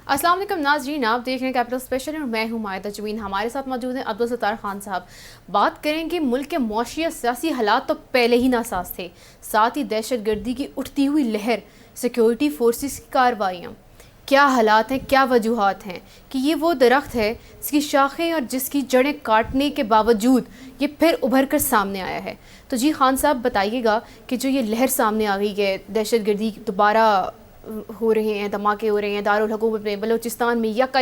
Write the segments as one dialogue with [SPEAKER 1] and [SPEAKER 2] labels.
[SPEAKER 1] السلام علیکم ناظرین، آپ دیکھ رہے ہیں کیپٹل اسپیشل اور میں ہوں مائدہ جوین. ہمارے ساتھ موجود ہیں عبدالستار خان صاحب. بات کریں کہ ملک کے معاشی اور سیاسی حالات تو پہلے ہی ناساز تھے، ساتھ ہی دہشت گردی کی اٹھتی ہوئی لہر، سیکیورٹی فورسز کی کارروائیاں. کیا حالات ہیں، کیا وجوہات ہیں کہ یہ وہ درخت ہے جس کی شاخیں اور جس کی جڑیں کاٹنے کے باوجود یہ پھر ابھر کر سامنے آیا ہے؟ تو جی خان صاحب بتائیے گا کہ جو یہ لہر سامنے آ گئی ہے، دہشت گردی دوبارہ ہو رہے ہیں، دھماکے ہو رہے ہیں دارالحکومت میں، بلوچستان میں یک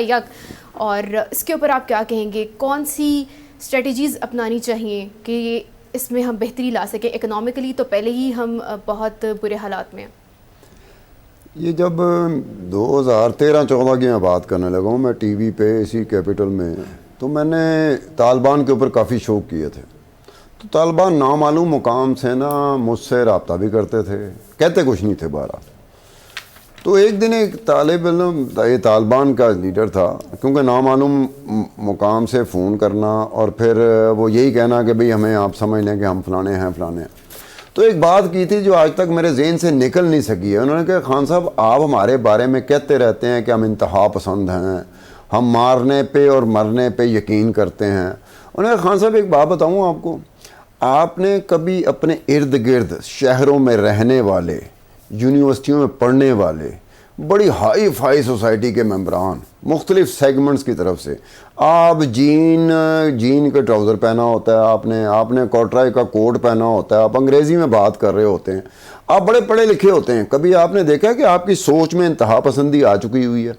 [SPEAKER 1] اور اس کے اوپر آپ کیا کہیں گے؟ کون سی اسٹریٹجیز اپنانی چاہیے کہ اس میں ہم بہتری لا سکیں؟ اکنامکلی تو پہلے ہی ہم بہت برے حالات میں ہیں.
[SPEAKER 2] یہ جب 2013-14 کی میں بات کرنے لگا ہوں، میں ٹی وی پہ اسی کیپٹل میں، تو میں نے طالبان کے اوپر کافی شو کیے تھے. تو طالبان نامعلوم مقام سے نا مجھ سے رابطہ بھی کرتے تھے، کہتے کچھ نہیں تھے بہرحال. تو ایک دن ایک طالب علم، یہ طالبان کا لیڈر تھا، کیونکہ نامعلوم مقام سے فون کرنا اور پھر وہ یہی کہنا کہ بھئی ہمیں آپ سمجھ لیں کہ ہم فلانے ہیں. تو ایک بات کی تھی جو آج تک میرے ذہن سے نکل نہیں سکی ہے. انہوں نے کہا خان صاحب آپ ہمارے بارے میں کہتے رہتے ہیں کہ ہم انتہا پسند ہیں، ہم مارنے پہ اور مرنے پہ یقین کرتے ہیں. انہوں نے کہا خان صاحب ایک بات بتاؤں آپ کو، آپ نے کبھی اپنے ارد گرد شہروں میں رہنے والے، یونیورسٹیوں میں پڑھنے والے، بڑی ہائی فائی سوسائٹی کے ممبران مختلف سیگمنٹس کی طرف سے، آپ جین کا ٹراؤزر پہنا ہوتا ہے، آپ نے کوٹرائی کا کوٹ پہنا ہوتا ہے، آپ انگریزی میں بات کر رہے ہوتے ہیں، آپ بڑے پڑھے لکھے ہوتے ہیں، کبھی آپ نے دیکھا کہ آپ کی سوچ میں انتہا پسندی آ چکی ہوئی ہے؟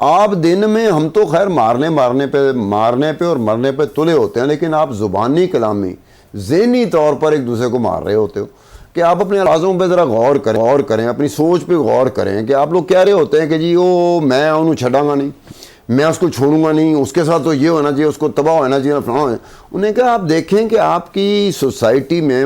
[SPEAKER 2] آپ دن میں، ہم تو خیر مارنے پہ اور مرنے پہ تلے ہوتے ہیں، لیکن آپ زبانی کلامی ذہنی طور پر ایک دوسرے کو مار رہے ہوتے ہو. کہ آپ اپنے الفاظوں پہ ذرا غور کریں، اپنی سوچ پہ غور کریں کہ آپ لوگ کہہ رہے ہوتے ہیں کہ جی میں انہوں چھڑاں گا نہیں، میں اس کو چھوڑوں گا نہیں، اس کے ساتھ تو یہ ہونا چاہیے، اس کو تباہ ہونا چاہیے، فلاں. انہیں کہا آپ دیکھیں کہ آپ کی سوسائٹی میں،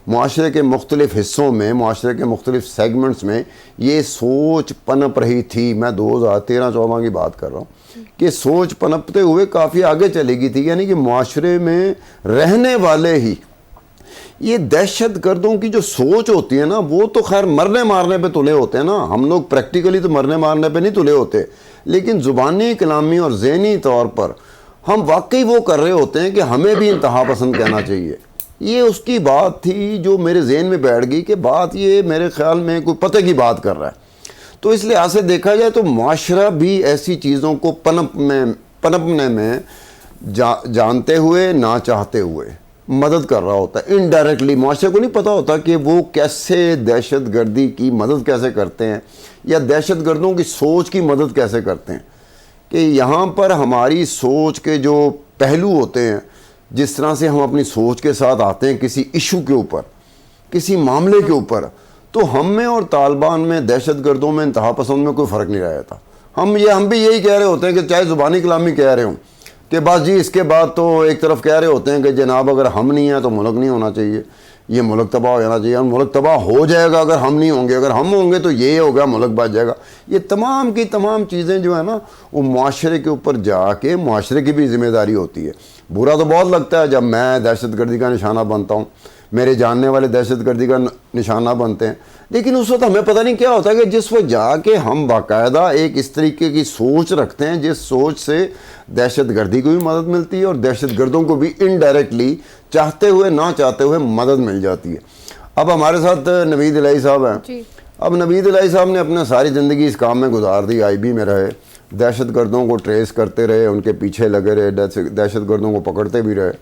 [SPEAKER 2] معاشرے کے مختلف حصوں میں، معاشرے کے مختلف سیگمنٹس میں یہ سوچ پنپ رہی تھی. میں 2013-14 کی بات کر رہا ہوں کہ سوچ پنپتے ہوئے کافی آگے چلی گئی تھی. یعنی کہ معاشرے میں رہنے والے ہی یہ دہشت گردوں کی جو سوچ ہوتی ہے نا، وہ تو خیر مرنے مارنے پہ تلے ہوتے ہیں نا. ہم لوگ پریکٹیکلی تو مرنے مارنے پہ نہیں تلے ہوتے، لیکن زبانی کلامی اور ذہنی طور پر ہم واقعی وہ کر رہے ہوتے ہیں کہ ہمیں بھی انتہا پسند کہنا چاہیے. یہ اس کی بات تھی جو میرے ذہن میں بیٹھ گئی کہ بات یہ میرے خیال میں کوئی پتہ کی بات کر رہا ہے. تو اس لحاظ سے دیکھا جائے تو معاشرہ بھی ایسی چیزوں کو پنپنے میں جانتے ہوئے نہ چاہتے ہوئے مدد کر رہا ہوتا ہے. انڈائریکٹلی معاشرے کو نہیں پتہ ہوتا کہ وہ کیسے دہشت گردی کی مدد کیسے کرتے ہیں، یا دہشت گردوں کی سوچ کی مدد کیسے کرتے ہیں. کہ یہاں پر ہماری سوچ کے جو پہلو ہوتے ہیں، جس طرح سے ہم اپنی سوچ کے ساتھ آتے ہیں کسی ایشو کے اوپر، کسی معاملے کے اوپر، تو ہم میں اور طالبان میں، دہشت گردوں میں، انتہا پسند میں کوئی فرق نہیں رہا تھا. ہم بھی یہی کہہ رہے ہوتے ہیں کہ چاہے زبانی کلامی کہہ رہے ہوں کہ بس جی، اس کے بعد تو ایک طرف کہہ رہے ہوتے ہیں کہ جناب اگر ہم نہیں ہیں تو ملک نہیں ہونا چاہیے، یہ ملک تباہ ہو جانا چاہیے، ملک تباہ ہو جائے گا اگر ہم نہیں ہوں گے، اگر ہم ہوں گے تو یہ ہوگا، ملک بچ جائے گا. یہ تمام کی تمام چیزیں جو ہیں نا، وہ معاشرے کے اوپر جا کے معاشرے کی بھی ذمہ داری ہوتی ہے. برا تو بہت لگتا ہے جب میں دہشت گردی کا نشانہ بنتا ہوں، میرے جاننے والے دہشت گردی کا نشانہ بنتے ہیں، لیکن اس وقت ہمیں پتہ نہیں کیا ہوتا ہے کہ جس وقت جا کے ہم باقاعدہ ایک اس طریقے کی سوچ رکھتے ہیں جس سوچ سے دہشت گردی کو بھی مدد ملتی ہے اور دہشت گردوں کو بھی انڈائریکٹلی چاہتے ہوئے نہ چاہتے ہوئے مدد مل جاتی ہے. اب ہمارے ساتھ نوید الہی صاحب ہیں. اب نوید الہی صاحب نے اپنے ساری زندگی اس کام میں گزار دی، آئی بی میں رہے، دہشت گردوں کو ٹریس کرتے رہے، ان کے پیچھے لگے رہے، دہشت گردوں کو پکڑتے بھی رہے.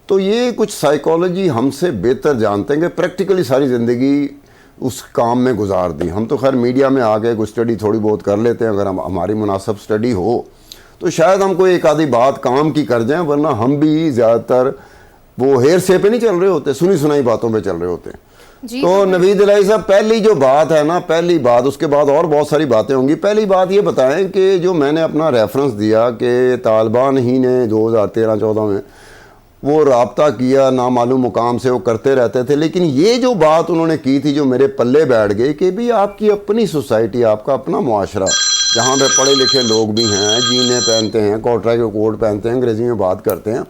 [SPEAKER 2] تو یہ کچھ سائیکالوجی ہم سے بہتر جانتے ہیں کہ پریکٹیکلی ساری زندگی اس کام میں گزار دی. ہم تو خیر میڈیا میں آ گئے، کچھ اسٹڈی تھوڑی بہت کر لیتے ہیں، اگر ہماری مناسب اسٹڈی ہو تو شاید ہم کوئی ایک آدھی بات کام کی کر جائیں، ورنہ ہم بھی زیادہ تر وہ ہیر سے پہ نہیں چل رہے ہوتے، سنی سنائی باتوں پہ چل رہے ہوتے ہیں. تو نوید الہی صاحب، پہلی جو بات ہے نا، پہلی بات، اس کے بعد اور بہت ساری باتیں ہوں گی، پہلی بات یہ بتائیں کہ جو میں نے اپنا ریفرنس دیا کہ طالبان ہی نے 2013-14 میں وہ رابطہ کیا، نامعلوم مقام سے وہ کرتے رہتے تھے، لیکن یہ جو بات انہوں نے کی تھی جو میرے پلے بیٹھ گئی کہ بھی آپ کی اپنی سوسائٹی، آپ کا اپنا معاشرہ، جہاں پہ پڑھے لکھے لوگ بھی ہیں، جینیں پہنتے ہیں، کوٹرائی کے کوٹ پہنتے ہیں، انگریزی میں بات کرتے ہیں،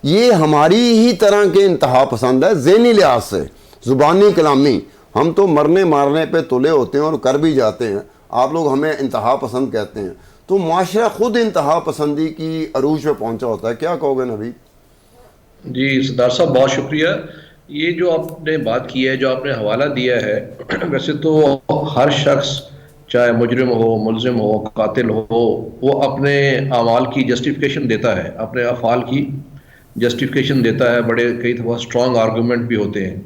[SPEAKER 2] یہ ہماری ہی طرح کے انتہا پسند ہے ذہنی لحاظ سے، زبانی کلامی. ہم تو مرنے مارنے پہ تلے ہوتے ہیں اور کر بھی جاتے ہیں. آپ لوگ ہمیں انتہا پسند کہتے ہیں، تو معاشرہ خود انتہا پسندی کی عروج پہ پہنچا ہوتا ہے. کیا کہو گے نوید؟
[SPEAKER 3] جی سردار صاحب بہت شکریہ. یہ جو آپ نے بات کی ہے، جو آپ نے حوالہ دیا ہے، ویسے تو ہر شخص چاہے مجرم ہو، ملزم ہو، قاتل ہو، وہ اپنے اعمال کی جسٹیفیکیشن دیتا ہے، اپنے افعال کی جسٹیفیکیشن دیتا ہے. بڑے کئی دفعہ اسٹرانگ آرگومنٹ بھی ہوتے ہیں.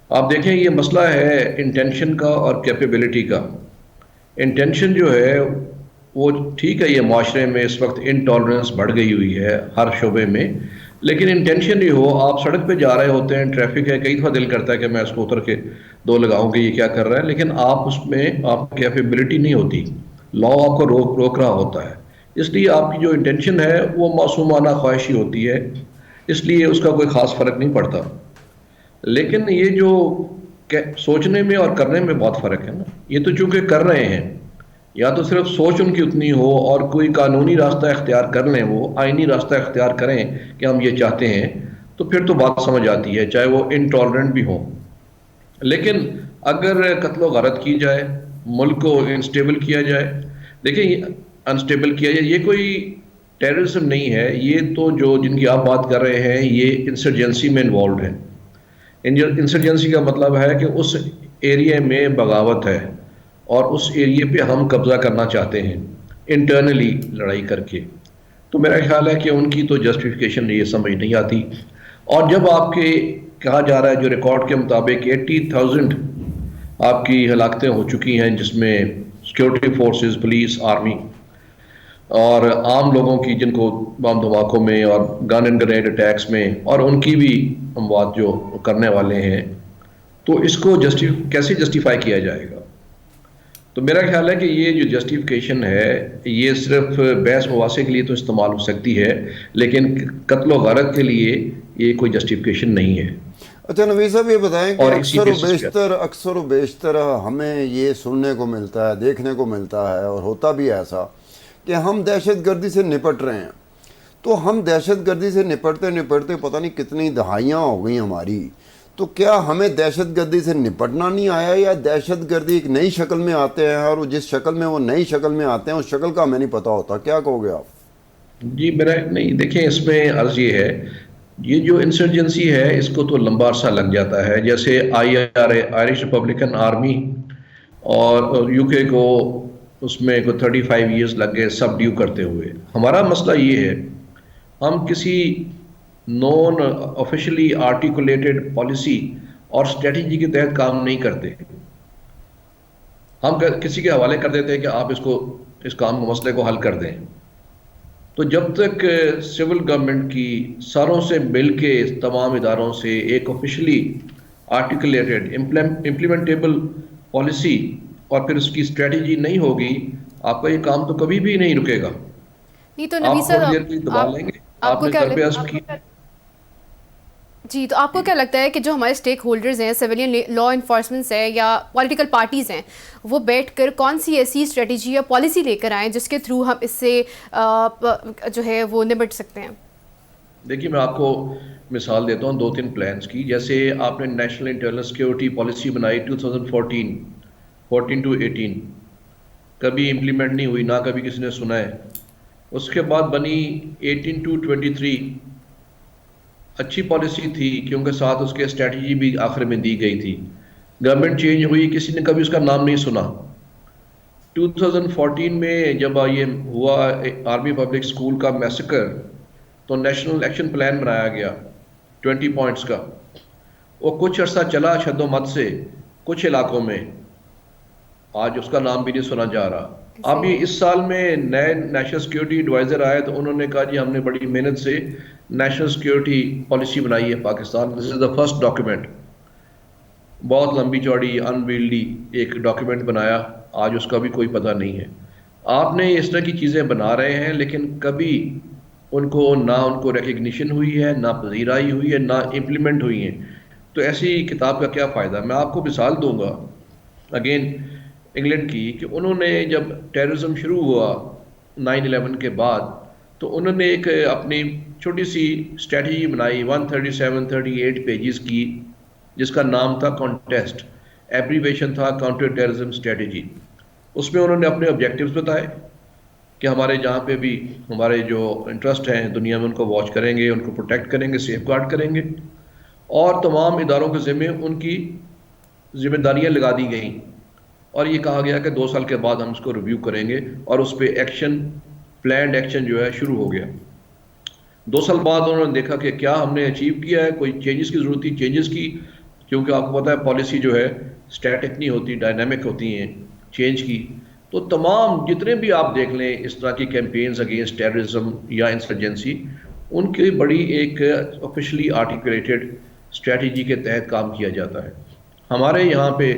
[SPEAKER 3] آپ دیکھیں یہ مسئلہ ہے انٹینشن کا اور کیپیبلٹی کا. انٹینشن جو ہے وہ ٹھیک ہے، یہ معاشرے میں اس وقت انٹالرنس بڑھ گئی ہوئی ہے ہر شعبے میں، لیکن انٹینشن ہی ہو. آپ سڑک پہ جا رہے ہوتے ہیں، ٹریفک ہے، کئی دفعہ دل کرتا ہے کہ میں اس کو اتر کے دو لگاؤں کہ یہ کیا کر رہا ہے، لیکن آپ اس میں آپ کی کیپیبلٹی نہیں ہوتی. لا آپ کو روک رہا ہوتا ہے. اس لیے آپ کی جو انٹینشن ہے وہ معصومانہ خواہشی ہوتی ہے، اس لیے اس کا کوئی خاص فرق نہیں پڑتا. لیکن یہ جو سوچنے میں اور کرنے میں بہت فرق ہے نا. یہ تو چونکہ کر رہے ہیں، یا تو صرف سوچ ان کی اتنی ہو اور کوئی قانونی راستہ اختیار کر لیں، وہ آئینی راستہ اختیار کریں کہ ہم یہ چاہتے ہیں، تو پھر تو بات سمجھ آتی ہے، چاہے وہ انٹالرنٹ بھی ہوں. لیکن اگر قتل و غارت کی جائے، ملک کو انسٹیبل کیا جائے، دیکھیں انسٹیبل کیا جائے، یہ کوئی ٹیررزم نہیں ہے. یہ تو جو جن کی آپ بات کر رہے ہیں یہ انسرجنسی میں انوالوڈ ہے. انسرجنسی کا مطلب ہے کہ اس ایریے میں بغاوت ہے اور اس ایریے پہ ہم قبضہ کرنا چاہتے ہیں انٹرنلی لڑائی کر کے. تو میرا خیال ہے کہ ان کی تو جسٹیفیکیشن یہ سمجھ نہیں آتی. اور جب آپ کے کہا جا رہا ہے جو ریکارڈ کے مطابق 80,000 آپ کی ہلاکتیں ہو چکی ہیں، جس میں سیکورٹی فورسز، پولیس، آرمی اور عام لوگوں کی جن کو بم دھماکوں میں اور گن اینڈ گرینیڈ اٹیکس میں، اور ان کی بھی اموات جو کرنے والے ہیں، تو اس کو کیسے جسٹیفائی کیا جائے گا؟ تو میرا خیال ہے کہ یہ جو جسٹیفیکیشن ہے یہ صرف بحث مباحثے کے لیے تو استعمال ہو سکتی ہے، لیکن قتل و غارت کے لیے یہ کوئی جسٹیفیکیشن نہیں ہے.
[SPEAKER 2] اچھا نوید صاحب یہ بتائیں کہ
[SPEAKER 3] اور اسی
[SPEAKER 2] اکثر و بیشتر ہمیں یہ سننے کو ملتا ہے، دیکھنے کو ملتا ہے، اور ہوتا بھی ایسا کہ ہم دہشت گردی سے نپٹ رہے ہیں. تو ہم دہشت گردی سے نپٹتے پتہ نہیں کتنی دہائیاں ہو گئی ہماری. تو کیا ہمیں دہشت گردی سے نپٹنا نہیں آیا، یا دہشت گردی ایک نئی شکل میں آتے ہیں اور جس شکل میں وہ نئی شکل میں آتے ہیں اس شکل کا ہمیں نہیں پتہ ہوتا؟ کیا کہو گے آپ؟
[SPEAKER 3] جی میرا نہیں، دیکھیں اس میں عرض یہ ہے، یہ جو انسرجنسی ہے اس کو تو لمبا عرصہ لگ جاتا ہے. جیسے آئرش ریپبلکن آرمی اور یو کے کو اس میں کوئی 35 ایئرز لگ گئے سب ڈیو کرتے ہوئے. ہمارا مسئلہ یہ ہے، ہم کسی نون آفیشلی آرٹیکولیٹڈ پالیسی اور اسٹریٹجی کے تحت کام نہیں کرتے. ہم کسی کے حوالے کر دیتے ہیں کہ آپ اس کام کو، مسئلے کو حل کر دیں. تو جب تک سول گورنمنٹ کی سروں سے مل کے تمام اداروں سے ایک آفیشلی آرٹیکولیٹڈ امپلیمنٹیبل پالیسی اور پھر اس کی اسٹریٹجی نہیں ہوگی، آپ کا یہ کام تو کبھی بھی نہیں رکے گا.
[SPEAKER 1] نہیں تو
[SPEAKER 3] آپ
[SPEAKER 1] نبی
[SPEAKER 3] تھوڑی دیر
[SPEAKER 1] صاحب،
[SPEAKER 3] کے لیے دبا لیں گے. آپ
[SPEAKER 1] کو
[SPEAKER 3] نے
[SPEAKER 1] کیا
[SPEAKER 3] گھر پہ عزم کی.
[SPEAKER 1] جی تو آپ کو کیا لگتا ہے کہ جو ہمارے اسٹیک ہولڈرز ہیں، سویلین لا انفورسمنٹس ہیں یا پولیٹیکل پارٹیز ہیں، وہ بیٹھ کر کون سی ایسی اسٹریٹجی یا پالیسی لے کر آئیں جس کے تھرو ہم اس سے جو ہے وہ نمٹ سکتے ہیں؟
[SPEAKER 3] دیکھیے میں آپ کو مثال دیتا ہوں 2-3 پلانز کی. جیسے آپ نے نیشنل انٹرنل سیکیورٹی پالیسی بنائی 2014 to 18، کبھی امپلیمنٹ نہیں ہوئی، نہ کبھی کسی نے سنا ہے. اس کے بعد بنی 18 to 23، اچھی پالیسی تھی کیونکہ ساتھ اس کے اسٹریٹجی بھی آخر میں دی گئی تھی. گورنمنٹ چینج ہوئی، کسی نے کبھی اس کا نام نہیں سنا. 2014 میں جب یہ ہوا آرمی پبلک اسکول کا میسیکر، تو نیشنل ایکشن پلان بنایا گیا 20 پوائنٹس کا. وہ کچھ عرصہ چلا شد و مت سے کچھ علاقوں میں، آج اس کا نام بھی نہیں سنا جا رہا. اب یہ اس سال میں نئے نیشنل سیکیورٹی ایڈوائزر آئے تو انہوں نے کہا جی ہم نے بڑی محنت سے نیشنل سیکیورٹی پالیسی بنائی ہے پاکستان. دس از دا فرسٹ ڈاکیومنٹ. بہت لمبی چوڑی انویلڈی ایک ڈاکیومنٹ بنایا، آج اس کا بھی کوئی پتہ نہیں ہے. آپ نے اس طرح کی چیزیں بنا رہے ہیں لیکن کبھی ان کو ریکگنیشن ہوئی ہے، نہ پذیرائی ہوئی ہے، نہ امپلیمنٹ ہوئی ہیں. تو ایسی کتاب کا کیا فائدہ؟ میں آپ کو مثال دوں گا اگین انگلینڈ کی، کہ انہوں نے جب ٹیررزم شروع ہوا 9/11 کے بعد، تو انہوں نے ایک اپنی چھوٹی سی اسٹریٹجی بنائی 137-38 پیجز کی، جس کا نام تھا کانٹیسٹ، ایبریویشن تھا کاؤنٹر ٹیررزم اسٹریٹجی. اس میں انہوں نے اپنے آبجیکٹیوز بتائے کہ ہمارے جہاں پہ بھی ہمارے جو انٹرسٹ ہیں دنیا میں ان کو واچ کریں گے، ان کو پروٹیکٹ کریں گے، سیف گارڈ کریں گے، اور تمام اداروں کے ذمے ان کی ذمہ داریاں لگا دی گئیں، اور یہ کہا گیا کہ 2 سال کے بعد ہم اس کو ریویو کریں گے، اور اس پہ ایکشن، پلانڈ ایکشن جو ہے شروع ہو گیا۔ 2 سال بعد انہوں نے دیکھا کہ کیا ہم نے اچیو کیا ہے، کوئی چینجز کی ضرورت تھی، چینجز کی، کیونکہ آپ کو پتہ ہے پالیسی جو ہے اسٹیٹک نہیں ہوتی، ڈائنامک ہوتی ہیں چینج کی۔ تو تمام جتنے بھی آپ دیکھ لیں اس طرح کی کیمپینز اگینسٹ ٹیررزم یا انسرجنسی، ان کی بڑی ایک آفیشلی آرٹیکولیٹڈ اسٹریٹجی کے تحت کام کیا جاتا ہے۔ ہمارے یہاں پہ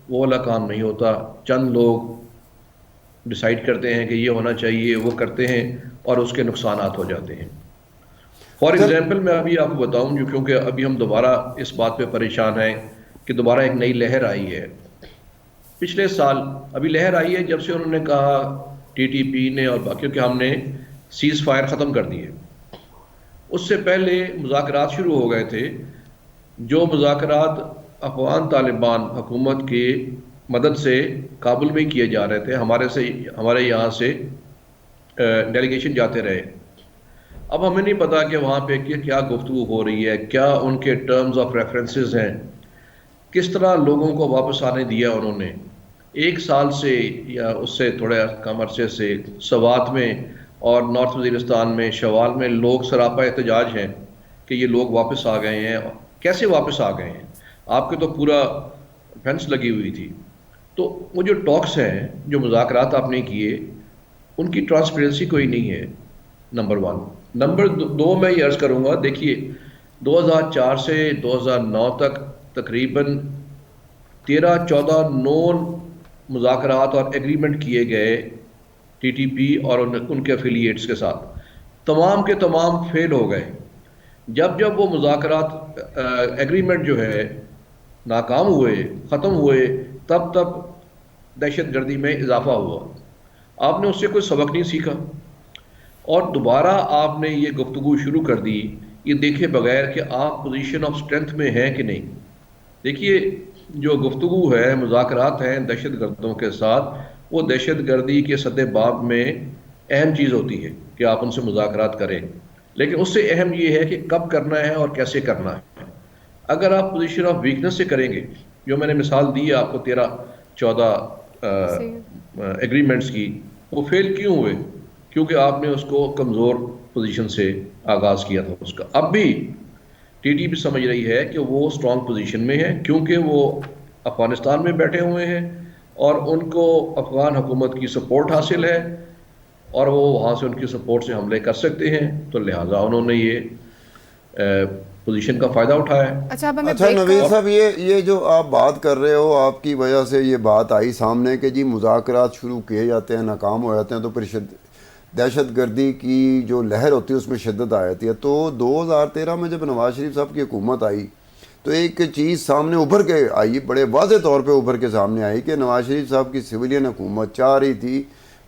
[SPEAKER 3] وہ والا کام نہیں ہوتا، چند لوگ ڈیسائیڈ کرتے ہیں کہ یہ ہونا چاہیے، وہ کرتے ہیں اور اس کے نقصانات ہو جاتے ہیں۔ فار ایگزامپل میں ابھی آپ کو بتاؤں جو، کیونکہ ابھی ہم دوبارہ اس بات پہ پریشان ہیں کہ دوبارہ ایک نئی لہر آئی ہے پچھلے سال، ابھی لہر آئی ہے جب سے انہوں نے کہا ٹی ٹی پی نے اور باقیوں کہ ہم نے سیز فائر ختم کر دیے۔ اس سے پہلے مذاکرات شروع ہو گئے تھے، جو مذاکرات افغان طالبان حکومت کی مدد سے کابل میں کیے جا رہے تھے، ہمارے یہاں سے ڈیلیگیشن جاتے رہے۔ اب ہمیں نہیں پتا کہ وہاں پہ کیا گفتگو ہو رہی ہے، کیا ان کے ٹرمز آف ریفرنسز ہیں، کس طرح لوگوں کو واپس آنے دیا انہوں نے۔ 1 سال سے یا اس سے تھوڑے کم عرصے سے سوات میں اور نارتھ وزیرستان میں شوال میں لوگ سراپا احتجاج ہیں کہ یہ لوگ واپس آ گئے ہیں۔ کیسے واپس آ گئے ہیں؟ آپ کے تو پورا فینس لگی ہوئی تھی۔ تو وہ جو ٹاکس ہیں، جو مذاکرات آپ نے کیے، ان کی ٹرانسپیرنسی کوئی نہیں ہے، نمبر 1۔ نمبر 2 میں یہ عرض کروں گا، دیکھیے 2004 سے 2009 تک تقریباً 13-14 مذاکرات اور ایگریمنٹ کیے گئے ٹی ٹی پی اور ان کے افیلیٹس کے ساتھ، تمام کے تمام فیل ہو گئے۔ جب وہ مذاکرات ایگریمنٹ جو ہے ناکام ہوئے، ختم ہوئے، تب دہشت گردی میں اضافہ ہوا۔ آپ نے اس سے کوئی سبق نہیں سیکھا، اور دوبارہ آپ نے یہ گفتگو شروع کر دی، یہ دیکھے بغیر کہ آپ پوزیشن آف اسٹرینتھ میں ہیں کہ نہیں۔ دیکھیے جو گفتگو ہے، مذاکرات ہیں دہشت گردوں کے ساتھ، وہ دہشت گردی کے سدے باب میں اہم چیز ہوتی ہے کہ آپ ان سے مذاکرات کریں، لیکن اس سے اہم یہ ہے کہ کب کرنا ہے اور کیسے کرنا ہے۔ اگر آپ پوزیشن آف ویکنس سے کریں گے، جو میں نے مثال دی ہے آپ کو 13-14 ایگریمنٹس کی، وہ فیل کیوں ہوئے؟ کیونکہ آپ نے اس کو کمزور پوزیشن سے آغاز کیا تھا اس کا۔ اب بھی ٹی ٹی پی سمجھ رہی ہے کہ وہ اسٹرانگ پوزیشن میں ہے، کیونکہ وہ افغانستان میں بیٹھے ہوئے ہیں اور ان کو افغان حکومت کی سپورٹ حاصل ہے، اور وہ وہاں سے ان کی سپورٹ سے حملے کر سکتے ہیں، تو لہٰذا انہوں نے یہ پوزیشن کا فائدہ اٹھایا ہے۔
[SPEAKER 1] اچھا
[SPEAKER 2] نوید صاحب، یہ جو آپ بات کر رہے ہو، آپ کی وجہ سے یہ بات آئی سامنے کہ جی مذاکرات شروع کیے جاتے ہیں، ناکام ہو جاتے ہیں، تو پھر دہشت گردی کی جو لہر ہوتی ہے اس میں شدت آ جاتی ہے۔ تو 2013 میں جب نواز شریف صاحب کی حکومت آئی تو ایک چیز سامنے ابھر کے آئی، بڑے واضح طور پہ ابھر کے سامنے آئی کہ نواز شریف صاحب کی سویلین حکومت چاہ رہی تھی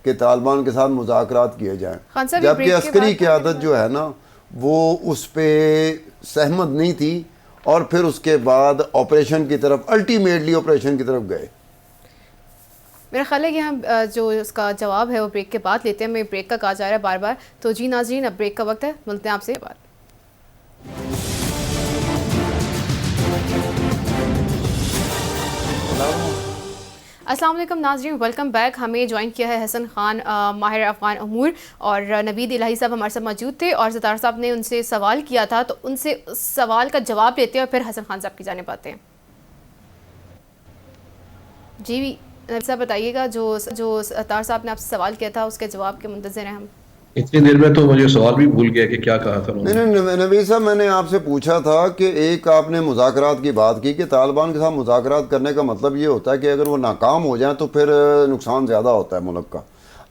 [SPEAKER 2] کہ طالبان کے ساتھ مذاکرات کیے جائیں، جبکہ عسکری قیادت جو ہے نا وہ اس پہ سہمت نہیں تھی، اور پھر اس کے بعد آپریشن کی طرف، الٹیمیٹلی آپریشن کی طرف گئے۔
[SPEAKER 1] میرا خیال ہے کہ ہم جو اس کا جواب ہے وہ بریک کے بعد لیتے ہیں، ہمیں بریک کا کہا جا رہا ہے بار بار، تو جی ناظرین اب بریک کا وقت ہے، ملتے ہیں آپ سے بات۔ السلام علیکم ناظرین، ویلکم بیک۔ ہمیں جوائن کیا ہے حسن خان، ماہر افغان امور، اور نوید الہی صاحب ہمارے ساتھ موجود تھے، اور ستار صاحب نے ان سے سوال کیا تھا، تو ان سے سوال کا جواب لیتے ہیں اور پھر حسن خان صاحب کی جانب آتے ہیں۔ جی نوید صاحب بتائیے گا، جو ستار صاحب نے آپ سے سوال کیا تھا اس کے جواب کے منتظر ہیں ہم۔
[SPEAKER 3] اتنی دیر میں تو مجھے سوال بھی بھول گیا کہ کیا کہا تھا۔
[SPEAKER 2] نہیں نوید صاحب، میں نے آپ سے پوچھا تھا کہ ایک آپ نے مذاکرات کی بات کی کہ طالبان کے ساتھ مذاکرات کرنے کا مطلب یہ ہوتا ہے کہ اگر وہ ناکام ہو جائیں تو پھر نقصان زیادہ ہوتا ہے ملک کا۔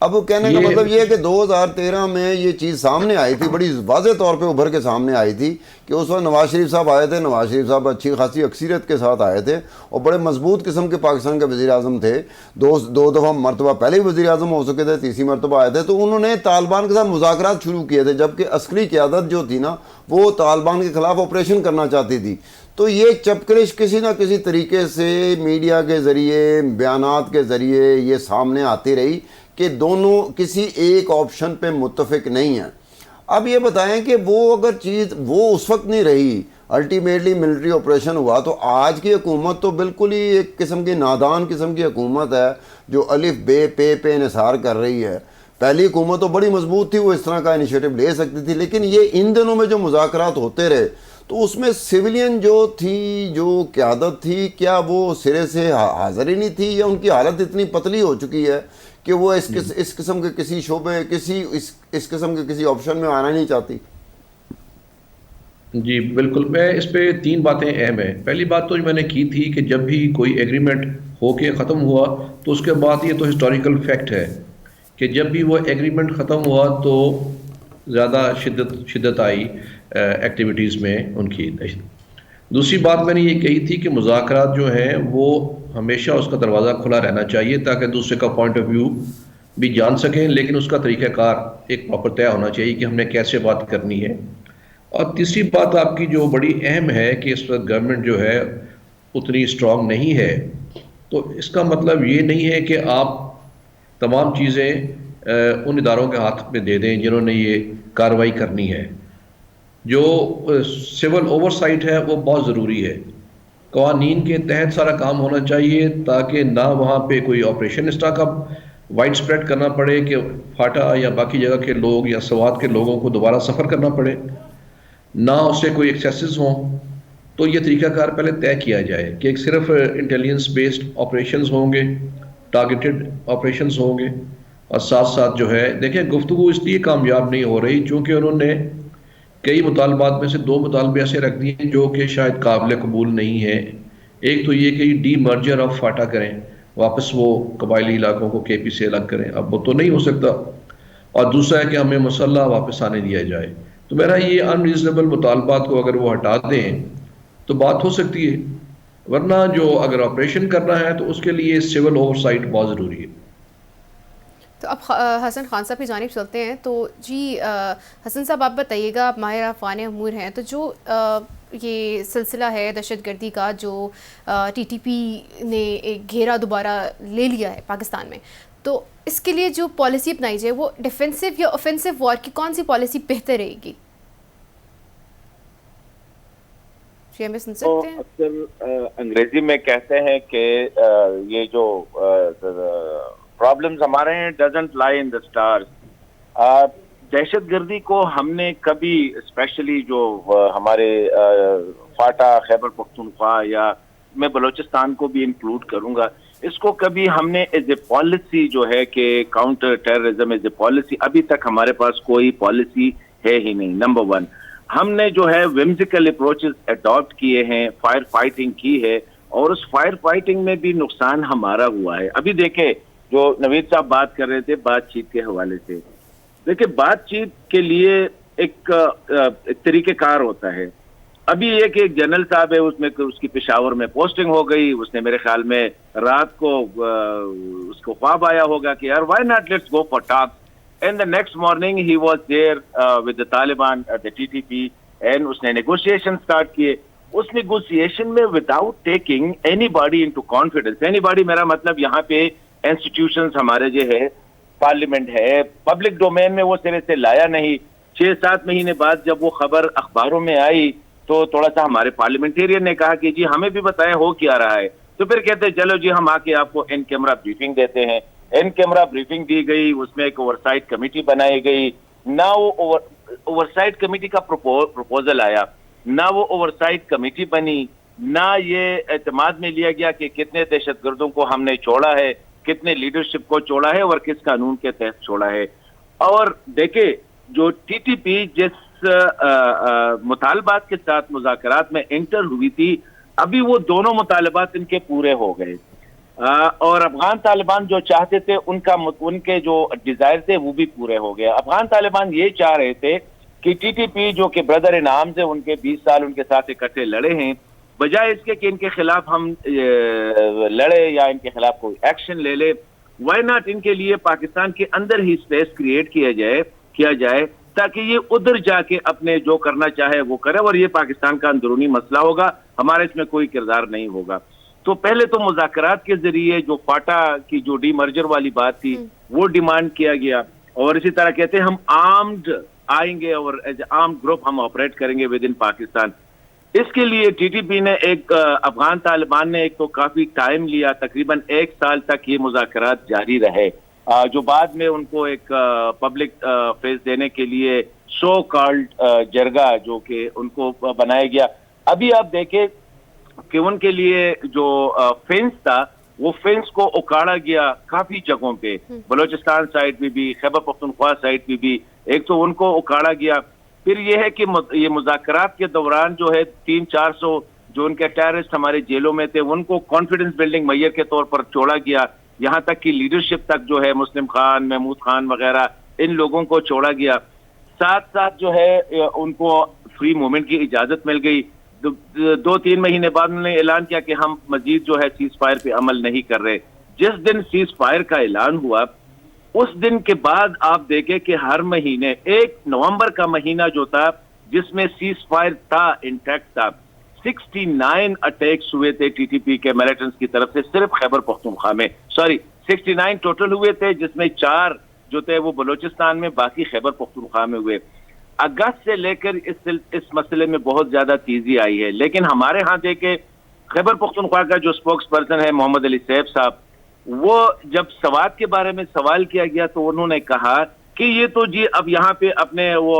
[SPEAKER 2] اب وہ کہنے کا مطلب یہ ہے کہ 2013 میں یہ چیز سامنے آئی تھی، بڑی واضح طور پہ ابھر کے سامنے آئی تھی کہ اس وقت نواز شریف صاحب آئے تھے، نواز شریف صاحب اچھی خاصی اکثریت کے ساتھ آئے تھے اور بڑے مضبوط قسم کے پاکستان کے وزیر اعظم تھے، دو دفعہ مرتبہ پہلے ہی وزیر اعظم ہو چکے تھے، تیسری مرتبہ آئے تھے، تو انہوں نے طالبان کے ساتھ مذاکرات شروع کیے تھے، جبکہ عسکری قیادت جو تھی نا وہ طالبان کے خلاف آپریشن کرنا چاہتی تھی۔ تو یہ چپکلش کسی نہ کسی طریقے سے میڈیا کے ذریعے بیانات کے ذریعے یہ سامنے آتی رہی کہ دونوں کسی ایک آپشن پہ متفق نہیں ہیں. اب یہ بتائیں کہ وہ اگر چیز وہ اس وقت نہیں رہی, الٹیمیٹلی ملٹری آپریشن ہوا, تو آج کی حکومت تو بالکل ہی ایک قسم کی نادان قسم کی حکومت ہے جو الف بے پے انحصار کر رہی ہے. پہلی حکومت تو بڑی مضبوط تھی, وہ اس طرح کا انیشیٹو لے سکتی تھی, لیکن یہ ان دنوں میں جو مذاکرات ہوتے رہے تو اس میں سویلین جو تھی, جو قیادت تھی, کیا وہ سرے سے حاضر ہی نہیں تھی, یا ان کی حالت اتنی پتلی ہو چکی ہے کہ وہ اس قسم کے کسی شعبے اس قسم کے کسی آپشن میں آنا نہیں چاہتی؟
[SPEAKER 3] جی بالکل, میں اس پہ 3 باتیں اہم ہیں. پہلی بات تو جو میں نے کی تھی کہ جب بھی کوئی ایگریمنٹ ہو کے ختم ہوا تو اس کے بعد یہ تو ہسٹوریکل فیکٹ ہے کہ جب بھی وہ ایگریمنٹ ختم ہوا تو زیادہ شدت آئی ایکٹیویٹیز میں ان کی. دوسری بات میں نے یہ کہی تھی کہ مذاکرات جو ہیں وہ ہمیشہ اس کا دروازہ کھلا رہنا چاہیے تاکہ دوسرے کا پوائنٹ آف ویو بھی جان سکیں, لیکن اس کا طریقہ کار ایک پراپر طے ہونا چاہیے کہ ہم نے کیسے بات کرنی ہے. اور تیسری بات آپ کی جو بڑی اہم ہے کہ اس وقت گورنمنٹ جو ہے اتنی اسٹرانگ نہیں ہے, تو اس کا مطلب یہ نہیں ہے کہ آپ تمام چیزیں ان اداروں کے ہاتھ میں دے دیں جنہوں نے یہ کارروائی کرنی ہے. جو سول اوور سائٹ ہے وہ بہت ضروری ہے, قوانین کے تحت سارا کام ہونا چاہیے تاکہ نہ وہاں پہ کوئی آپریشن اس طرح کا وائڈ سپریڈ کرنا پڑے کہ فاٹا یا باقی جگہ کے لوگ یا سوات کے لوگوں کو دوبارہ سفر کرنا پڑے, نہ اس سے کوئی ایکسیسز ہوں. تو یہ طریقہ کار پہلے طے کیا جائے کہ ایک صرف انٹیلیجنس بیسڈ آپریشنز ہوں گے, ٹارگیٹڈ آپریشنز ہوں گے, اور ساتھ ساتھ جو ہے دیکھیں گفتگو اس لیے کامیاب نہیں ہو رہی چونکہ انہوں نے کئی مطالبات میں سے 2 مطالبے ایسے رکھ دیے ہیں جو کہ شاید قابل قبول نہیں ہیں. ایک تو یہ کہ ڈی مرجر آف فاٹا کریں, واپس وہ قبائلی علاقوں کو کے پی سے الگ کریں, اب وہ تو نہیں ہو سکتا. اور دوسرا ہے کہ ہمیں مسلح واپس آنے دیا جائے. تو میرا یہ ان ریزنیبل مطالبات کو اگر وہ ہٹا دیں تو بات ہو سکتی ہے, ورنہ جو اگر آپریشن کرنا ہے تو اس کے لیے سول اوور سائٹ بہت ضروری ہے.
[SPEAKER 1] تو اب حسن خان صاحب کی جانب چلتے ہیں. تو جی حسن صاحب آپ بتائیے گا, آپ ماہر عرفان امور ہیں, تو جو یہ سلسلہ ہے دہشت گردی کا جو ٹی ٹی پی نے ایک گھیرا دوبارہ لے لیا ہے پاکستان میں, تو اس کے لیے جو پالیسی اپنائی جائے وہ ڈیفینسو یا اوفینسو وار کی کون سی پالیسی بہتر رہے گی؟ جی ہمیں سن سکتے ہیں.
[SPEAKER 4] اکثر انگریزی میں کہتے ہیں کہ یہ جو پرابلمز ہمارے ہیں ڈزنٹ لائی ان دا اسٹارز. دہشت گردی کو ہم نے کبھی اسپیشلی جو ہمارے فاٹا, خیبر پختونخوا یا میں بلوچستان کو بھی انکلوڈ کروں گا, اس کو کبھی ہم نے ایز اے پالیسی جو ہے کہ counter terrorism as a policy, ابھی تک ہمارے پاس کوئی پالیسی ہے ہی نہیں. نمبر 1, ہم نے جو ہے ومزیکل اپروچز اڈاپٹ کیے ہیں, فائر فائٹنگ کی ہے, اور اس فائر فائٹنگ میں بھی نقصان ہمارا ہوا ہے. ابھی دیکھیں جو نوید صاحب بات کر رہے تھے بات چیت کے حوالے سے, دیکھیں بات چیت کے لیے ایک طریقہ کار ہوتا ہے. ابھی یہ کہ ایک جنرل صاحب ہے, اس میں اس کی پشاور میں پوسٹنگ ہو گئی, اس نے میرے خیال میں رات کو اس کو خواب آیا ہوگا کہ یار why not let's go for talk, and the next morning he was there with the Taliban the T T P, and اس نے نیگوشیشن اسٹارٹ کیے. اس نیگوشیشن میں without taking anybody into confidence, anybody میرا مطلب یہاں پہ institutions ہمارے جو ہے, پارلیمنٹ ہے, پبلک ڈومین میں وہ سرے سے لایا نہیں. 6-7 مہینے بعد جب وہ خبر اخباروں میں آئی تو تھوڑا سا ہمارے پارلیمنٹیرین نے کہا کہ جی ہمیں بھی بتائیں ہو کیا رہا ہے. تو پھر کہتے چلو جی ہم آ کے آپ کو ان کیمرہ بریفنگ دیتے ہیں. ان کیمرہ بریفنگ دی گئی, اس میں ایک اوورسائٹ کمیٹی بنائی گئی. نہ وہ اوورسائٹ کمیٹی کا پروپوزل آیا, نہ وہ اوورسائٹ کمیٹی بنی, نہ یہ اعتماد میں لیا گیا کہ کتنے دہشت گردوں کو ہم نے چھوڑا ہے, کتنے لیڈرشپ کو چھوڑا ہے اور کس قانون کے تحت چھوڑا ہے. اور دیکھیں جو ٹی ٹی پی جس مطالبات کے ساتھ مذاکرات میں انٹر ہوئی تھی, ابھی وہ دونوں مطالبات ان کے پورے ہو گئے, اور افغان طالبان جو چاہتے تھے ان کے جو ڈیزائر تھے وہ بھی پورے ہو گئے. افغان طالبان یہ چاہ رہے تھے کہ ٹی ٹی پی جو کہ بردر انعام سے ان کے 20 سال ان کے ساتھ اکٹھے لڑے ہیں, بجائے اس کے کہ ان کے خلاف ہم لڑے یا ان کے خلاف کوئی ایکشن لے لے, وائی ناٹ ان کے لیے پاکستان کے اندر ہی اسپیس کریٹ کیا جائے تاکہ یہ ادھر جا کے اپنے جو کرنا چاہے وہ کرے, اور یہ پاکستان کا اندرونی مسئلہ ہوگا, ہمارا اس میں کوئی کردار نہیں ہوگا. تو پہلے تو مذاکرات کے ذریعے جو فاٹا کی جو ڈی مرجر والی بات تھی وہ ڈیمانڈ کیا گیا, اور اسی طرح کہتے ہیں ہم آرمڈ آئیں گے اور ایز اے آرمڈ گروپ ہم آپریٹ کریں گے ود ان پاکستان. اس کے لیے ٹی ٹی پی نے ایک افغان طالبان نے ایک تو کافی ٹائم لیا, تقریباً 1 سال تک یہ مذاکرات جاری رہے, جو بعد میں ان کو ایک پبلک فیس دینے کے لیے سو کالڈ جرگہ جو کہ ان کو بنایا گیا. ابھی آپ دیکھیں کہ ان کے لیے جو فینس تھا وہ فینس کو اکاڑا گیا کافی جگہوں پہ, بلوچستان سائڈ پہ بھی, خیبر پختونخوا سائڈ پہ بھی, ایک تو ان کو اکاڑا گیا. پھر یہ ہے کہ یہ مذاکرات کے دوران جو ہے 300-400 جو ان کے ٹیررسٹ ہمارے جیلوں میں تھے ان کو کانفیڈنس بلڈنگ میئر کے طور پر چھوڑا گیا, یہاں تک کہ لیڈرشپ تک جو ہے مسلم خان, محمود خان وغیرہ ان لوگوں کو چھوڑا گیا. ساتھ ساتھ جو ہے ان کو فری موومنٹ کی اجازت مل گئی. 2-3 مہینے بعد انہوں نے اعلان کیا کہ ہم مزید جو ہے سیز فائر پہ عمل نہیں کر رہے. جس دن سیز فائر کا اعلان ہوا اس دن کے بعد آپ دیکھیں کہ ہر مہینے 1 نومبر کا مہینہ جو تھا جس میں سیز فائر تھا, انٹیکٹ تھا, 69 اٹیکس ہوئے تھے ٹی ٹی پی کے ملیٹنٹس کی طرف سے صرف خیبر پختونخوا میں. 69 ٹوٹل ہوئے تھے, جس میں 4 جو تھے وہ بلوچستان میں, باقی خیبر پختونخوا میں ہوئے. اگست سے لے کر اس مسئلے میں بہت زیادہ تیزی آئی ہے, لیکن ہمارے ہاں دیکھیں خیبر پختونخوا کا جو سپوکس پرسن ہے محمد علی سیف صاحب, وہ جب سوات کے بارے میں سوال کیا گیا تو انہوں نے کہا کہ یہ تو جی اب یہاں پہ اپنے وہ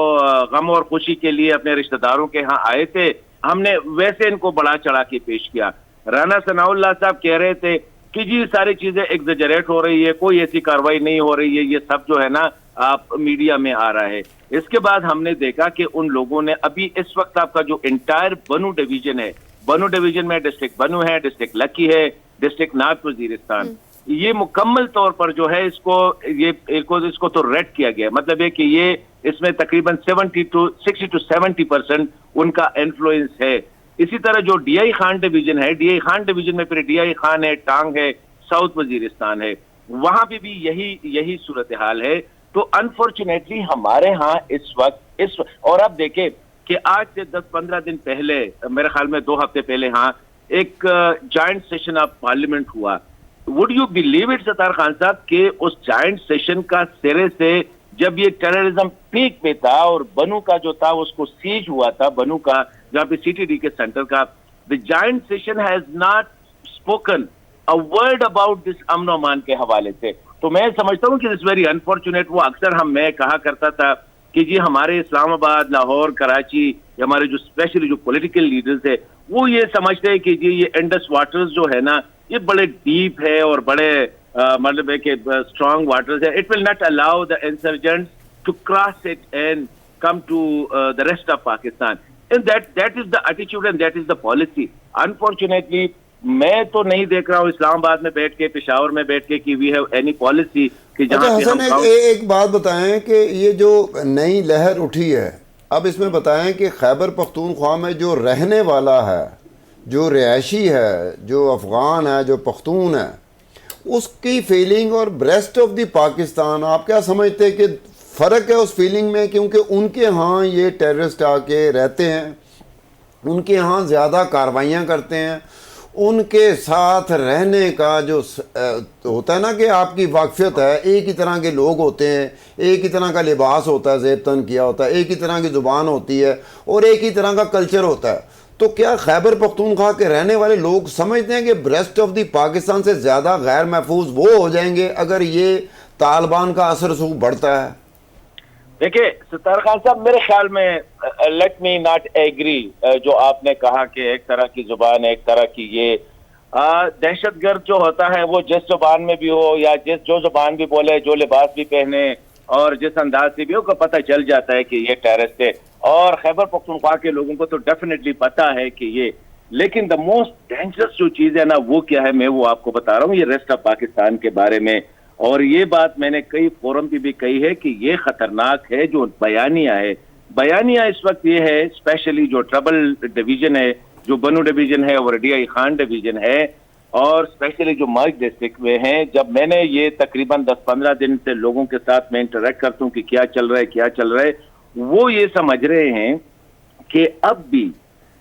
[SPEAKER 4] غم اور خوشی کے لیے اپنے رشتہ داروں کے ہاں آئے تھے, ہم نے ویسے ان کو بڑا چڑھا کے پیش کیا. رانا ثناء اللہ صاحب کہہ رہے تھے کہ جی ساری چیزیں ایگزیجریٹ ہو رہی ہے, کوئی ایسی کاروائی نہیں ہو رہی ہے, یہ سب جو ہے نا آپ میڈیا میں آ رہا ہے. اس کے بعد ہم نے دیکھا کہ ان لوگوں نے ابھی اس وقت آپ کا جو انٹائر بنو ڈویژن ہے, بنو ڈویژن میں ڈسٹرکٹ بنو ہے, ڈسٹرکٹ لکی ہے, ڈسٹرکٹ نارتھ وزیرستان, یہ مکمل طور پر جو ہے اس کو تو ریڈ کیا گیا. مطلب ہے کہ یہ اس میں تقریباً 60 to 70% ان کا انفلوئنس ہے. اسی طرح جو ڈی آئی خان ڈویژن ہے, ڈی آئی خان ڈویژن میں پھر ڈی آئی خان ہے, ٹانگ ہے, ساؤتھ وزیرستان ہے, وہاں پہ بھی یہی صورتحال ہے. تو انفارچونیٹلی ہمارے ہاں اس وقت اور آپ دیکھیں کہ آج سے 10-15 دن پہلے, میرے خیال میں 2 ہفتے پہلے, ہاں ایک جائنٹ سیشن آف پارلیمنٹ ہوا. وڈ یو بلیو اٹ ستار خان صاحب کہ اس جائنٹ سیشن کا سرے سے جب یہ ٹیررزم پیک پہ تھا اور بنو کا جو تھا اس کو سیج ہوا تھا, بنو کا جہاں پہ سی ٹی ڈی کے سینٹر کا, the joint session has not spoken a word about this امن و امان کے حوالے سے. تو میں سمجھتا ہوں کہ اٹس ویری انفارچونیٹ. وہ اکثر میں کہا کرتا تھا کہ جی ہمارے اسلام آباد, لاہور, کراچی, ہمارے جو اسپیشلی جو پولیٹیکل لیڈرز ہیں وہ یہ سمجھتے ہیں کہ جی یہ انڈس واٹرز جو ہے نا یہ بڑے ڈیپ ہے اور بڑے مطلب ہے کہ اسٹرانگ واٹرز ہے. It will not allow the insurgents to cross it and come to the rest of Pakistan. And that is the attitude and that is the policy. Unfortunately میں تو نہیں دیکھ رہا ہوں اسلام آباد میں بیٹھ کے, پشاور میں بیٹھ کے کہ وی ہیو اینی پالیسی کہ جہاں
[SPEAKER 2] حسن ایک بات بتائیں کہ یہ جو نئی لہر اٹھی ہے, اب اس میں بتائیں کہ خیبر پختونخوا میں جو رہنے والا ہے, جو رہائشی ہے, جو افغان ہے, جو پختون ہے, اس کی فیلنگ اور ریسٹ آف دی پاکستان, آپ کیا سمجھتے کہ فرق ہے اس فیلنگ میں؟ کیونکہ ان کے ہاں یہ ٹیررسٹ آ کے رہتے ہیں, ان کے ہاں زیادہ کاروائیاں کرتے ہیں, ان کے ساتھ رہنے کا جو ہوتا ہے نا کہ آپ کی واقفیت ہے, ایک ہی طرح کے لوگ ہوتے ہیں, ایک ہی طرح کا لباس ہوتا ہے, زیب تن کیا ہوتا ہے, ایک ہی طرح کی زبان ہوتی ہے اور ایک ہی طرح کا کلچر ہوتا ہے. تو کیا خیبر پختونخوا کے رہنے والے لوگ سمجھتے ہیں کہ ریسٹ آف دی پاکستان سے زیادہ غیر محفوظ وہ ہو جائیں گے اگر یہ طالبان کا اثر رسوخ بڑھتا ہے؟
[SPEAKER 4] دیکھیں ستار خان صاحب, میرے خیال میں لیٹ می ناٹ ایگری جو آپ نے کہا کہ ایک طرح کی زبان ہے, ایک طرح کی یہ دہشت گرد جو ہوتا ہے وہ جس زبان میں بھی ہو یا جو زبان بھی بولے, جو لباس بھی پہنے اور جس انداز سے بھی ہو, کو پتہ چل جاتا ہے کہ یہ ٹیررسٹ ہے. اور خیبر پختونخوا کے لوگوں کو تو ڈیفینیٹلی پتہ ہے کہ یہ, لیکن دا موسٹ ڈینجرس جو چیز ہے نا وہ کیا ہے, میں وہ آپ کو بتا رہا ہوں, یہ ریسٹ آف پاکستان کے بارے میں. اور یہ بات میں نے کئی فورم پہ بھی کہی ہے کہ یہ خطرناک ہے جو بیانیہ ہے. بیانیہ اس وقت یہ ہے, اسپیشلی جو ٹربل ڈویژن ہے, جو بنو ڈویژن ہے اور ڈی آئی خان ڈویژن ہے, اور اسپیشلی جو مرگ ڈسٹرکٹ میں ہیں. جب میں نے یہ تقریباً 10-15 دن سے لوگوں کے ساتھ میں انٹریکٹ کرتا ہوں کہ کیا چل رہا ہے, وہ یہ سمجھ رہے ہیں کہ اب بھی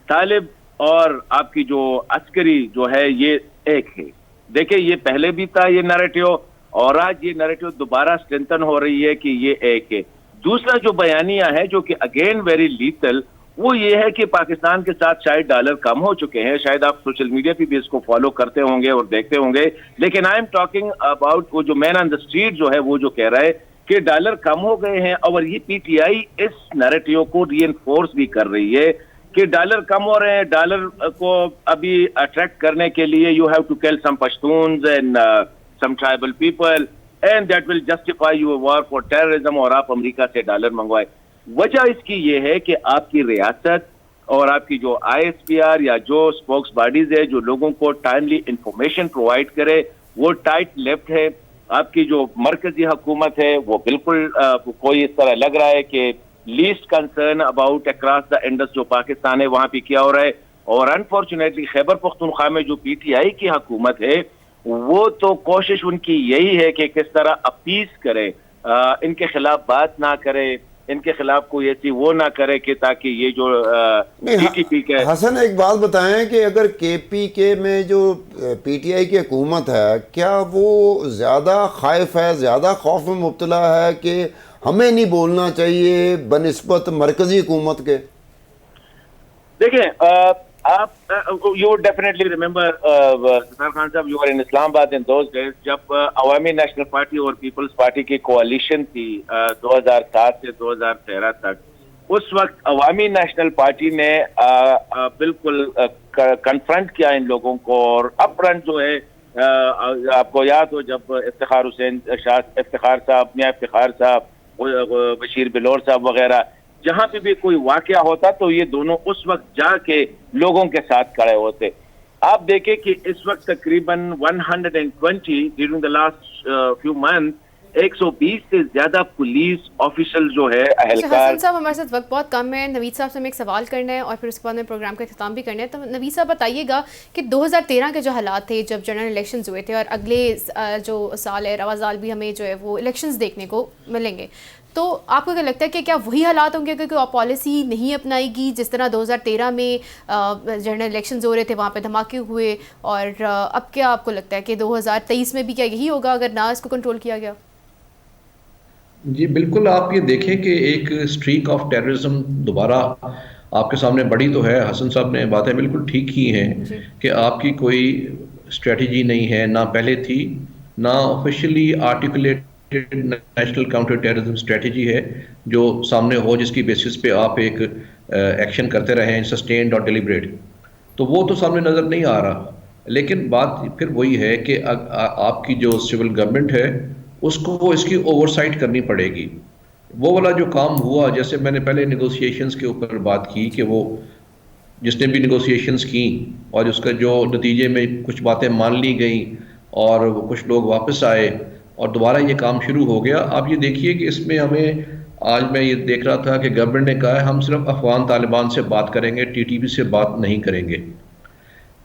[SPEAKER 4] طالب اور آپ کی جو عسکری جو ہے یہ ایک ہے. دیکھیں یہ پہلے بھی تھا یہ نیریٹو، اور آج یہ نیریٹو دوبارہ اسٹرینتھن ہو رہی ہے کہ یہ ایک ہے. دوسرا جو بیانیہ ہے جو کہ اگین ویری لیتل، وہ یہ ہے کہ پاکستان کے ساتھ شاید ڈالر کم ہو چکے ہیں. شاید آپ سوشل میڈیا پہ بھی اس کو فالو کرتے ہوں گے اور دیکھتے ہوں گے، لیکن آئی ایم ٹاکنگ اباؤٹ وہ جو مین آن دا اسٹریٹ جو ہے وہ جو کہہ رہا ہے کہ ڈالر کم ہو گئے ہیں. اور یہ P T I us narrative کو ری انفورس بھی کر رہی ہے کہ ڈالر کم ہو رہے ہیں. ڈالر کو ابھی اٹریکٹ کرنے کے لیے you have to kill some Pashtuns and some tribal people and that will justify your war for terrorism, اور آپ امریکہ سے ڈالر منگوائے. وجہ اس کی یہ ہے کہ آپ کی ریاست اور آپ کی جو آئی ایس پی آر یا جو اسپوکس باڈیز ہے جو لوگوں کو ٹائملی انفارمیشن پرووائڈ کرے وہ ٹائٹ لیفٹ ہے. آپ کی جو مرکزی حکومت ہے وہ بالکل کوئی اس طرح لگ رہا ہے کہ list concern about across the Indus جو پاکستان ہے وہاں پہ کیا ہو رہا ہے. اور انفارچونیٹلی خیبر پختونخوا میں جو پی ٹی آئی کی حکومت ہے وہ تو کوشش ان کی یہی ہے کہ کس طرح اپیس کرے، ان کے خلاف بات نہ کرے، ان کے خلاف کوئی ایسی وہ نہ کرے کہ تاکہ یہ جو پی ٹی پی کے.
[SPEAKER 2] حسن ایک بات بتائیں کہ اگر کے پی کے میں جو پی ٹی آئی کی حکومت ہے کیا وہ زیادہ خائف ہے، زیادہ خوف میں مبتلا ہے کہ ہمیں نہیں بولنا چاہیے بنسبت مرکزی حکومت کے؟
[SPEAKER 4] دیکھیں آپ یو ڈیفینیٹلی ریمبر ستار خان صاحب، یو آر ان اسلام آباد ان دوز ڈیز جب عوامی نیشنل پارٹی اور پیپلز پارٹی کی کوalition تھی 2007 سے 2013 تک. اس وقت عوامی نیشنل پارٹی نے بالکل کنفرنٹ کیا ان لوگوں کو، اور اپ فرنٹ جو ہے آپ کو یاد ہو جب افتخار حسین شاہ افتخار صاحب، میاں افتخار صاحب، بشیر بلور صاحب وغیرہ، جہاں پہ بھی کوئی واقعہ ہوتا تو یہ دونوں اس وقت جا کے لوگوں کے ساتھ کھڑے ہوتے. آپ دیکھیں کہ اس وقت تقریباً 120 during the last few month 120 سے زیادہ پولیس آفیشل جو ہے اہلکار.
[SPEAKER 1] حسن صاحب ہمارے ساتھ وقت بہت کم ہے، نوید صاحب سے ہمیں ایک سوال کرنا ہے اور پھر اس کے بعد میں پروگرام کا اختتام بھی کرنا ہے. تو نوید صاحب بتائیے گا کہ 2013 کے جو حالات تھے جب جنرل الیکشنز ہوئے تھے، اور اگلے جو سال ہے رواں سال بھی ہمیں جو ہے وہ الیکشنز دیکھنے کو ملیں گے، تو آپ کو کیا لگتا ہے کہ کیا وہی حالات ہوں گے کہ کوئی پالیسی نہیں اپنائے گی جس طرح 2013 میں جنرل الیکشنز ہو رہے تھے وہاں پہ دھماکے ہوئے، اور اب کیا آپ کو لگتا ہے کہ 2023 میں بھی کیا یہی ہوگا اگر نہ اس کو کنٹرول کیا گیا؟
[SPEAKER 3] جی بالکل، آپ یہ دیکھیں کہ ایک اسٹریک آف ٹیررزم دوبارہ آپ کے سامنے بڑی تو ہے. حسن صاحب نے باتیں بالکل ٹھیک کی ہیں کہ آپ کی کوئی اسٹریٹجی نہیں ہے، نہ پہلے تھی، نہ officially articulated national counter terrorism strategy ہے جو سامنے ہو، جس کی بیسس پہ آپ ایک ایکشن کرتے رہیں سسٹینڈ اور ڈیلیبریٹ. تو وہ تو سامنے نظر نہیں آ رہا. لیکن بات پھر وہی ہے کہ آپ کی جو سول گورنمنٹ ہے اس کو اس کی اوور سائٹ کرنی پڑے گی. وہ والا جو کام ہوا، جیسے میں نے پہلے نیگوسیشنز کے اوپر بات کی کہ وہ جس نے بھی نیگوسیشنز کی اور اس کا جو نتیجے میں کچھ باتیں مان لی گئیں اور کچھ لوگ واپس آئے اور دوبارہ یہ کام شروع ہو گیا. آپ یہ دیکھیے کہ اس میں ہمیں آج میں یہ دیکھ رہا تھا کہ گورنمنٹ نے کہا ہے ہم صرف افغان طالبان سے بات کریں گے، ٹی ٹی پی سے بات نہیں کریں گے.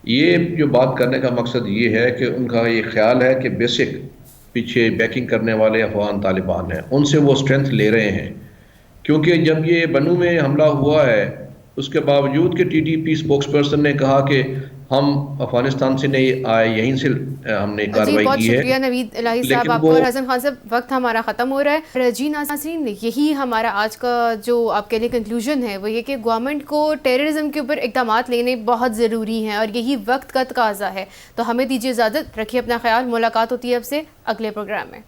[SPEAKER 3] یہ جو بات کرنے کا مقصد یہ ہے کہ ان کا یہ خیال ہے کہ بیسک پیچھے بیکنگ کرنے والے افغان طالبان ہیں، ان سے وہ اسٹرینتھ لے رہے ہیں. کیونکہ جب یہ بنو میں حملہ ہوا ہے اس کے باوجود کہ ٹی ٹی پی اسپوکس پرسن نے کہا کہ ہم افغانستان سے نہیں آئے، یہیں سے ہم نے کارروائی کی ہے.
[SPEAKER 1] بہت شکریہ نوید الہی صاحب آپ کو، اور حسن خان صاحب وقت ہمارا ختم ہو رہا ہے. جی ناظرین، یہی ہمارا آج کا جو آپ کے لیے کنکلوژن ہے وہ یہ کہ گورنمنٹ کو ٹیررزم کے اوپر اقدامات لینے بہت ضروری ہیں اور یہی وقت کا تقاضا ہے. تو ہمیں دیجیے اجازت، رکھیے اپنا خیال. ملاقات ہوتی ہے اب سے اگلے پروگرام میں.